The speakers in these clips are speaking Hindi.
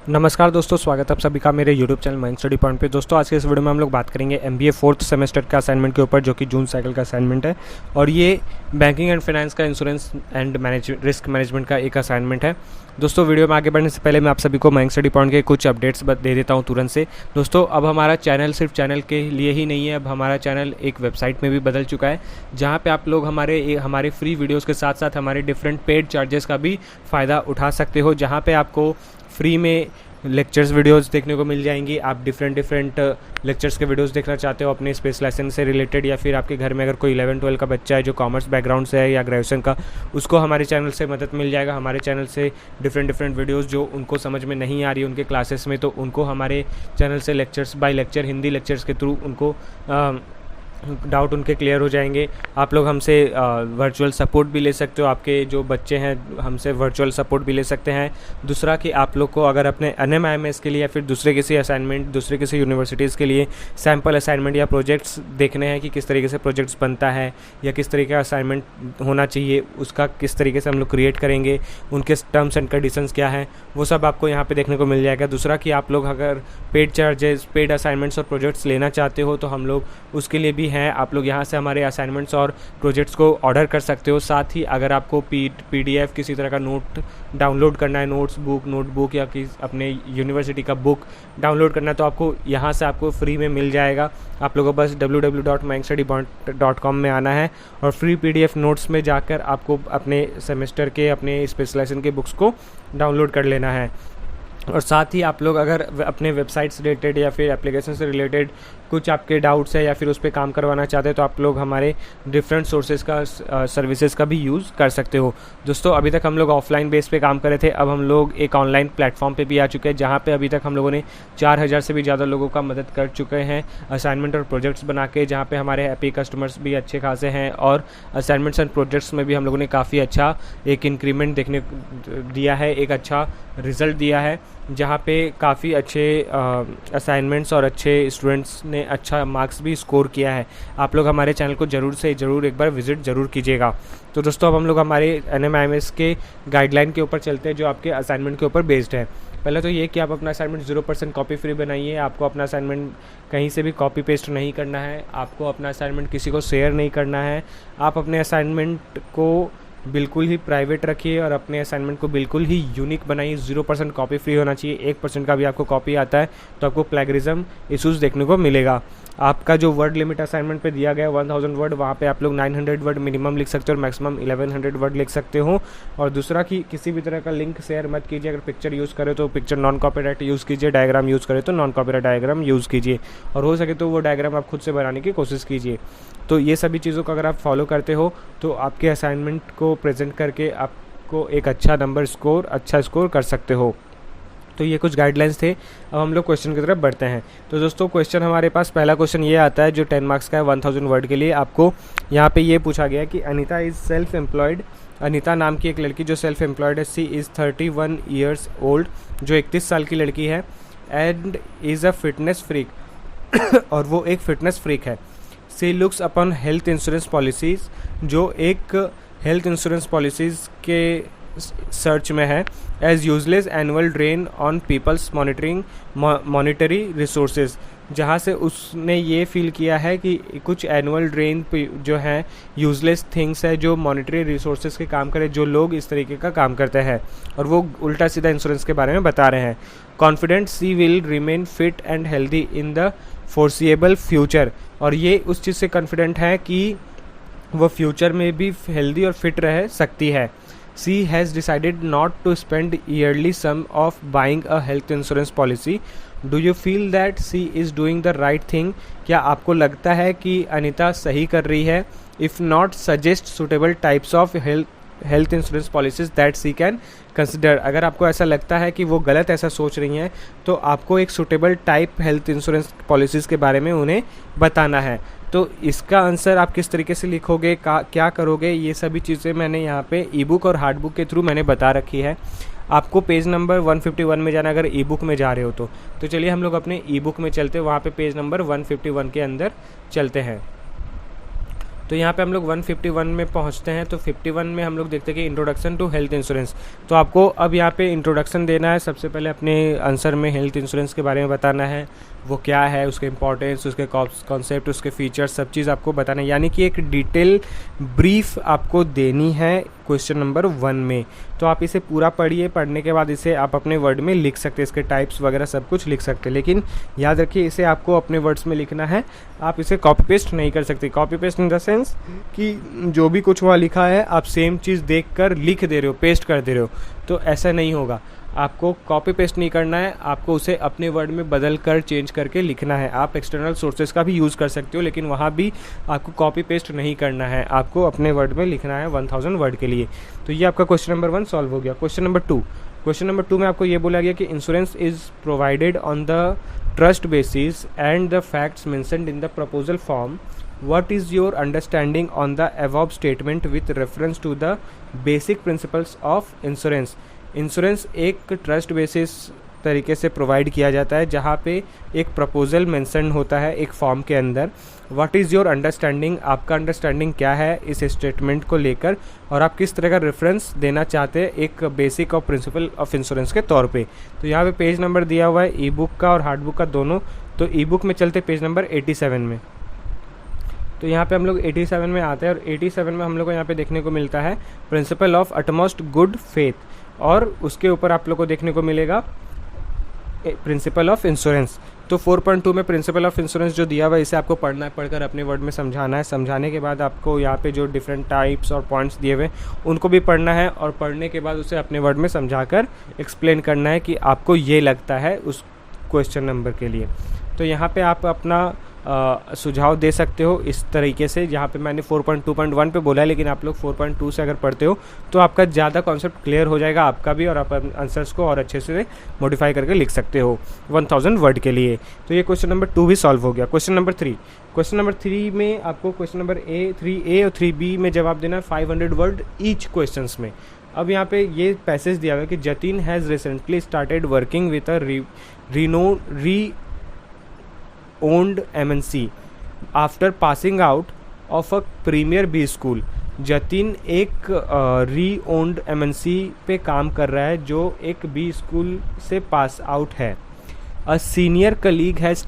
नमस्कार दोस्तों, स्वागत है आप सभी का मेरे YouTube channel mind study point पे। दोस्तों आज के इस वीडियो में हम लोग बात करेंगे MBA फोर्थ सेमेस्टर का असाइनमेंट के ऊपर, जो कि जून साइकिल का असाइनमेंट है और ये बैंकिंग एंड फाइनेंस का इंश्योरेंस एंड रिस्क मैनेजमेंट का एक असाइनमेंट है। दोस्तों वीडियो में आगे बढ़ने से पहले मैं आप सभी को माइंड स्टडी पॉइंट के कुछ अपडेट्स दे देता हूँ तुरंत से। दोस्तों अब हमारा चैनल सिर्फ चैनल के लिए ही नहीं है, अब हमारा चैनल एक वेबसाइट में भी बदल चुका है, जहाँ पे आप लोग हमारे फ्री वीडियोज़ के साथ साथ हमारे डिफरेंट पेड चार्जेस का भी फ़ायदा उठा सकते हो, जहाँ पे आपको फ्री में लेक्चर्स वीडियोस देखने को मिल जाएंगी। आप डिफरेंट लेक्चर्स के वीडियोस देखना चाहते हो अपने स्पेशलाइजेशन से रिलेटेड, या फिर आपके घर में अगर कोई 11-12 का बच्चा है जो कॉमर्स बैकग्राउंड से है या ग्रेजुएशन का, उसको हमारे चैनल से मदद मिल जाएगा। हमारे चैनल से डिफरेंट वीडियोस जो उनको समझ में नहीं आ रही उनके क्लासेस में, तो उनको हमारे चैनल से lectures bye lecture Hindi lectures के थ्रू उनको डाउट उनके क्लियर हो जाएंगे। आप लोग हमसे वर्चुअल सपोर्ट भी ले सकते हो, आपके जो बच्चे हैं हमसे वर्चुअल सपोर्ट भी ले सकते हैं। दूसरा कि आप लोग को अगर अपने NMIMS के लिए या फिर दूसरे किसी असाइनमेंट, दूसरे किसी यूनिवर्सिटीज़ के लिए सैम्पल असाइनमेंट या प्रोजेक्ट्स देखने हैं कि किस तरीके से प्रोजेक्ट्स बनता है या किस तरीके का असाइनमेंट होना चाहिए, उसका किस तरीके से हम लोग क्रिएट करेंगे, उनके टर्म्स एंड कंडीशंस क्या हैं, वो सब आपको यहाँ पर देखने को मिल जाएगा। दूसरा कि आप लोग अगर पेड चार्जेस, पेड असाइनमेंट्स और प्रोजेक्ट्स लेना चाहते हो तो हम लोग उसके लिए भी हैं। आप लोग यहाँ से हमारे असाइनमेंट्स और प्रोजेक्ट्स को ऑर्डर कर सकते हो। साथ ही अगर आपको PDF किसी तरह का नोट डाउनलोड करना है, नोटबुक या अपने यूनिवर्सिटी का बुक डाउनलोड करना है, तो आपको यहाँ से आपको फ्री में मिल जाएगा। आप लोगों को बस www.mindstudypoint.com में आना है और फ्री PDF नोट्स में जाकर आपको अपने सेमेस्टर के, अपने स्पेशलाइजेशन के बुक्स को डाउनलोड कर लेना है। और साथ ही आप लोग अगर अपने वेबसाइट से रिलेटेड या फिर एप्लीकेशन से रिलेटेड कुछ आपके डाउट्स है या फिर उस पर काम करवाना चाहते हैं, तो आप लोग हमारे डिफरेंट सोर्सेज का सर्विसेज का भी यूज़ कर सकते हो। दोस्तों अभी तक हम लोग ऑफलाइन बेस पे काम कर रहे थे, अब हम लोग एक ऑनलाइन प्लेटफॉर्म पे भी आ चुके हैं, जहाँ पे अभी तक हम लोगों ने 4000 से भी ज़्यादा लोगों का मदद कर चुके हैं असाइनमेंट और प्रोजेक्ट्स बना के, जहाँ पे हमारे हैप्पी कस्टमर्स भी अच्छे खासे हैं और असाइनमेंट्स एंड प्रोजेक्ट्स में भी हम लोगों ने काफ़ी अच्छा एक इंक्रीमेंट देखने दिया है, एक अच्छा रिज़ल्ट दिया है, जहाँ पे काफ़ी अच्छे असाइनमेंट्स और अच्छे स्टूडेंट्स ने अच्छा मार्क्स भी स्कोर किया है। आप लोग हमारे चैनल को ज़रूर एक बार विज़िट ज़रूर कीजिएगा। तो दोस्तों अब हम लोग हमारे NMIMS के गाइडलाइन के ऊपर चलते हैं, जो आपके असाइनमेंट के ऊपर बेस्ड है। पहले तो ये कि आप अपना असाइनमेंट 0% कॉपी फ्री बनाइए। आपको अपना असाइनमेंट कहीं से भी कॉपी पेस्ट नहीं करना है, आपको अपना असाइनमेंट किसी को शेयर नहीं करना है। आप अपने असाइनमेंट को बिल्कुल ही प्राइवेट रखिए और अपने असाइनमेंट को बिल्कुल ही यूनिक बनाइए। 0% कॉपी फ्री होना चाहिए। 1% का भी आपको कॉपी आता है तो आपको प्लेगरिज्म इशूज़ देखने को मिलेगा। आपका जो वर्ड लिमिट असाइनमेंट पे दिया गया 1000 वर्ड, वहाँ पे आप लोग 900 वर्ड मिनिमम लिख सकते हो और मैक्सिमम 1100 वर्ड लिख सकते हो। और दूसरा कि किसी भी तरह का लिंक शेयर मत कीजिए। अगर पिक्चर यूज़ करें तो पिक्चर नॉन कॉपीराइट यूज़ कीजिए, डायग्राम यूज़ करें तो नॉन कॉपीराइट डायग्राम यूज़ कीजिए, और हो सके तो वो डायग्राम आप खुद से बनाने की कोशिश कीजिए। तो ये सभी चीज़ों को अगर आप फॉलो करते हो तो आपके असाइनमेंट को प्रेजेंट करके आपको एक अच्छा स्कोर कर सकते हो। तो ये कुछ गाइडलाइंस थे। अब हम लोग क्वेश्चन की तरफ बढ़ते हैं। तो दोस्तों क्वेश्चन हमारे पास पहला क्वेश्चन ये आता है जो 10 मार्क्स का है, 1000 वर्ड के लिए। आपको यहाँ पे ये पूछा गया है कि Anita is self employed. Anita नाम की एक लड़की जो सेल्फ एम्प्लॉयड है, सी इज़ 31 ईयर्स ओल्ड, जो 31 साल की लड़की है, and is a fitness freak और वो एक फिटनेस फ्रीक है। She looks upon health insurance policies, जो एक हेल्थ इंश्योरेंस पॉलिसीज़ के सर्च में है, as useless annual drain on people's monetary resources, जहाँ से उसने ये फील किया है कि कुछ एनुअल ड्रेन जो है यूजलेस थिंग्स है जो मॉनिटरी रिसोर्सेज के काम करे, जो लोग इस तरीके का काम करते हैं और वो उल्टा सीधा इंश्योरेंस के बारे में बता रहे हैं। Confident she will remain fit and healthy in the foreseeable future, और ये उस चीज़ से कॉन्फिडेंट है कि वो फ्यूचर में भी हेल्दी और फिट रह सकती है। She has decided not to spend yearly sum of buying a health insurance policy. Do you feel that she is doing the right thing? क्या आपको लगता है कि अनीता सही कर रही है? If not, suggest suitable types of health insurance policies that she can consider. अगर आपको ऐसा लगता है कि वो गलत ऐसा सोच रही हैं तो आपको एक suitable type health insurance policies के बारे में उन्हें बताना है। तो इसका आंसर आप किस तरीके से लिखोगे, क्या करोगे, ये सभी चीज़ें मैंने यहाँ पे ई बुक और हार्ड बुक के थ्रू मैंने बता रखी है। आपको पेज नंबर 151 में जाना अगर ई बुक में जा रहे हो तो चलिए हम लोग अपने ई बुक में चलते हैं, वहाँ पे पेज नंबर 151 के अंदर चलते हैं। तो यहाँ पे हम लोग 151 में पहुँचते हैं। तो 51 में हम लोग देखते हैं कि इंट्रोडक्शन टू हेल्थ इंश्योरेंस। तो आपको अब यहाँ पे इंट्रोडक्शन देना है। सबसे पहले अपने आंसर में हेल्थ इंश्योरेंस के बारे में बताना है, वो क्या है, उसके इंपॉर्टेंस, उसके कॉन्सेप्ट, उसके फीचर्स, सब चीज़ आपको बताना है। यानी कि एक डिटेल ब्रीफ आपको देनी है क्वेश्चन नंबर 1 में। तो आप इसे पूरा पढ़िए, पढ़ने के बाद इसे आप अपने वर्ड में लिख सकते हैं, इसके टाइप्स वगैरह सब कुछ लिख सकते हैं। लेकिन याद रखिए इसे आपको अपने वर्ड्स में लिखना है, आप इसे कॉपी पेस्ट नहीं कर सकते। Copy paste in the sense कि जो भी कुछ वहाँ लिखा है आप सेम चीज़ देख कर लिख दे रहे हो, पेस्ट कर दे रहे हो, तो ऐसा नहीं होगा। आपको कॉपी पेस्ट नहीं करना है, आपको उसे अपने वर्ड में बदल कर चेंज करके लिखना है। आप एक्सटर्नल सोर्सेज का भी यूज़ कर सकते हो, लेकिन वहाँ भी आपको कॉपी पेस्ट नहीं करना है, आपको अपने वर्ड में लिखना है 1000 वर्ड के लिए। तो ये आपका क्वेश्चन नंबर 1 सॉल्व हो गया। क्वेश्चन नंबर 2 में आपको ये बोला गया कि insurance is provided on the trust basis and the facts mentioned in the proposal form. What is your understanding on the above statement with reference to the basic principles of insurance? Insurance एक ट्रस्ट बेसिस तरीके से प्रोवाइड किया जाता है, जहाँ पे एक प्रपोजल मेंशन होता है एक फॉर्म के अंदर। व्हाट इज़ योर अंडरस्टैंडिंग, आपका अंडरस्टैंडिंग क्या है इस स्टेटमेंट को लेकर, और आप किस तरह का रेफरेंस देना चाहते हैं एक बेसिक और प्रिंसिपल ऑफ इंश्योरेंस के तौर पे। तो यहाँ पे पेज नंबर दिया हुआ है ई बुक का और हार्ड बुक का दोनों। तो ई बुक में चलते पेज नंबर 87 में। तो यहाँ पे हम लोग 87 में आते हैं और 87 में हम लोग को यहाँ पे देखने को मिलता है principle of utmost good faith, और उसके ऊपर आप लोग को देखने को मिलेगा प्रिंसिपल ऑफ इंश्योरेंस। तो 4.2 में प्रिंसिपल ऑफ इंश्योरेंस जो दिया हुआ है इसे आपको पढ़ना है, पढ़कर अपने वर्ड में समझाना है। समझाने के बाद आपको यहाँ पे जो डिफरेंट टाइप्स और पॉइंट्स दिए हुए उनको भी पढ़ना है, और पढ़ने के बाद उसे अपने वर्ड में समझाकर एक्सप्लेन करना है कि आपको ये लगता है उस क्वेश्चन नंबर के लिए। तो यहाँ पे आप अपना सुझाव दे सकते हो इस तरीके से। यहाँ पे मैंने 4.2.1 पे बोला है, लेकिन आप लोग 4.2 से अगर पढ़ते हो तो आपका ज़्यादा कॉन्सेप्ट क्लियर हो जाएगा आपका भी, और आप आंसर्स को और अच्छे से मॉडिफाई करके लिख सकते हो 1000 वर्ड के लिए। तो ये क्वेश्चन नंबर 2 भी सॉल्व हो गया। क्वेश्चन नंबर 3 में आपको क्वेश्चन नंबर 3A और 3B में जवाब देना है 500 वर्ड ईच क्वेश्चन में। अब यहाँ पे ये पैसेज दिया हुआ है कि Jatin has recently started working with a owned MNC after passing out of a premier B school. Jatin एक री ओन्ड MNC पे काम कर रहा है जो एक बी स्कूल से पास आउट है। A senior colleague has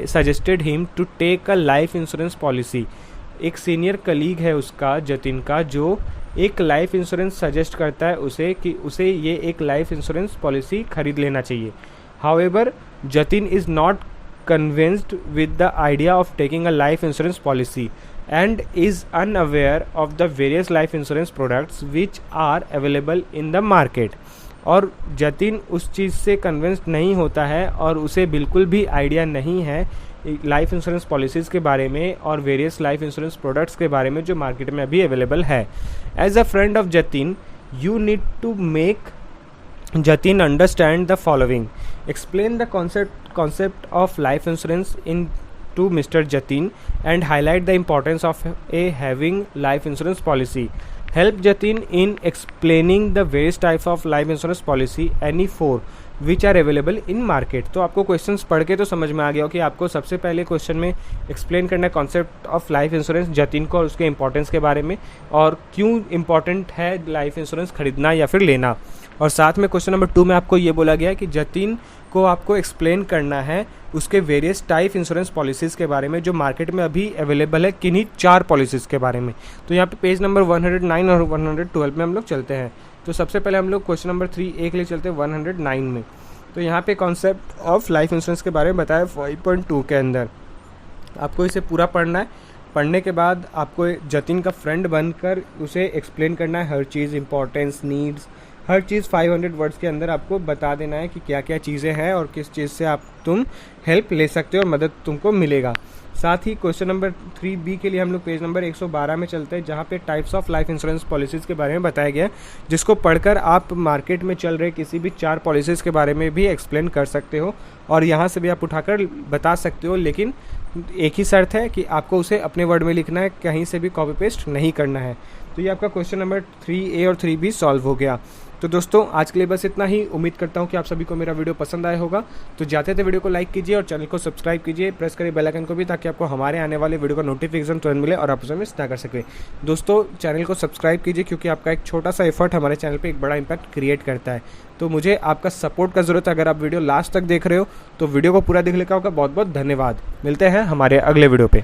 suggested him to take a life insurance policy. एक सीनियर कलीग है उसका, जतिन का, जो एक लाइफ इंश्योरेंस सजेस्ट करता है उसे कि उसे ये एक लाइफ इंश्योरेंस पॉलिसी खरीद लेना चाहिए। However Jatin is not convinced with the idea of taking a life insurance policy and is unaware of the various life insurance products which are available in the market। और जतिन उस चीज़ से कन्विंस्ड नहीं होता है और उसे बिल्कुल भी आइडिया नहीं है लाइफ इंश्योरेंस पॉलिसीज़ के बारे में और वेरियस लाइफ इंश्योरेंस प्रोडक्ट्स के बारे में जो मार्केट में अभी अवेलेबल है। As a friend of Jatin you need to make Jatin understand the following. Explain the concept of life insurance to Mr. Jatin and highlight the importance of having life insurance policy. Help Jatin in explaining the various types of life insurance policy, any four which are available in market. तो आपको क्वेश्चंस पढ़ के तो समझ में आ गया हो कि आपको सबसे पहले क्वेश्चन में एक्सप्लेन करना है concept of life insurance Jatin को और उसके इंपॉर्टेंस के बारे में, और क्यों इंपॉर्टेंट है लाइफ इंश्योरेंस खरीदना या फिर लेना। और साथ में क्वेश्चन नंबर 2 में आपको ये बोला गया है कि जतिन को आपको एक्सप्लेन करना है उसके वेरियस टाइप इंश्योरेंस पॉलिसीज़ के बारे में जो मार्केट में अभी अवेलेबल है, किन्हीं 4 पॉलिसीज़ के बारे में। तो यहाँ पे पेज नंबर 109 और 112 में हम लोग चलते हैं। तो सबसे पहले हम लोग क्वेश्चन नंबर 3A के लिए चलते हैं 109 में। तो यहाँ पे कॉन्सेप्ट ऑफ लाइफ इंश्योरेंस के बारे में बताया 5.2 के अंदर। आपको इसे पूरा पढ़ना है, पढ़ने के बाद आपको जतिन का फ्रेंड बनकर उसे एक्सप्लेन करना है हर चीज़, इंपॉर्टेंस, नीड्स, हर चीज़ 500 वर्ड्स के अंदर आपको बता देना है कि क्या क्या चीज़ें हैं और किस चीज़ से तुम हेल्प ले सकते हो और मदद तुमको मिलेगा। साथ ही क्वेश्चन नंबर 3B के लिए हम लोग पेज नंबर 112 में चलते हैं, जहाँ पे types of life insurance policies के बारे में बताया गया है, जिसको पढ़कर आप मार्केट में चल रहे किसी भी 4 पॉलिसीज़ के बारे में भी एक्सप्लेन कर सकते हो और यहाँ से भी आप उठाकर बता सकते हो। लेकिन एक ही शर्त है कि आपको उसे अपने वर्ड में लिखना है, कहीं से भी कॉपी पेस्ट नहीं करना है। तो ये आपका क्वेश्चन नंबर 3A और 3B सॉल्व हो गया। तो दोस्तों आज के लिए बस इतना ही। उम्मीद करता हूँ कि आप सभी को मेरा वीडियो पसंद आया होगा। तो जाते थे वीडियो को लाइक कीजिए और चैनल को सब्सक्राइब कीजिए, प्रेस करिए बेल आइकन को भी, ताकि आपको हमारे आने वाले वीडियो का नोटिफिकेशन तुरंत मिले और आप उसे मिस ना कर सकें। दोस्तों चैनल को सब्सक्राइब कीजिए, क्योंकि आपका एक छोटा सा एफर्ट हमारे चैनल पर एक बड़ा इंपैक्ट क्रिएट करता है। तो मुझे आपका सपोर्ट का ज़रूरत है। अगर आप वीडियो लास्ट तक देख रहे हो तो वीडियो को पूरा देखने का होगा। बहुत बहुत धन्यवाद। मिलते हैं हमारे अगले वीडियो पे।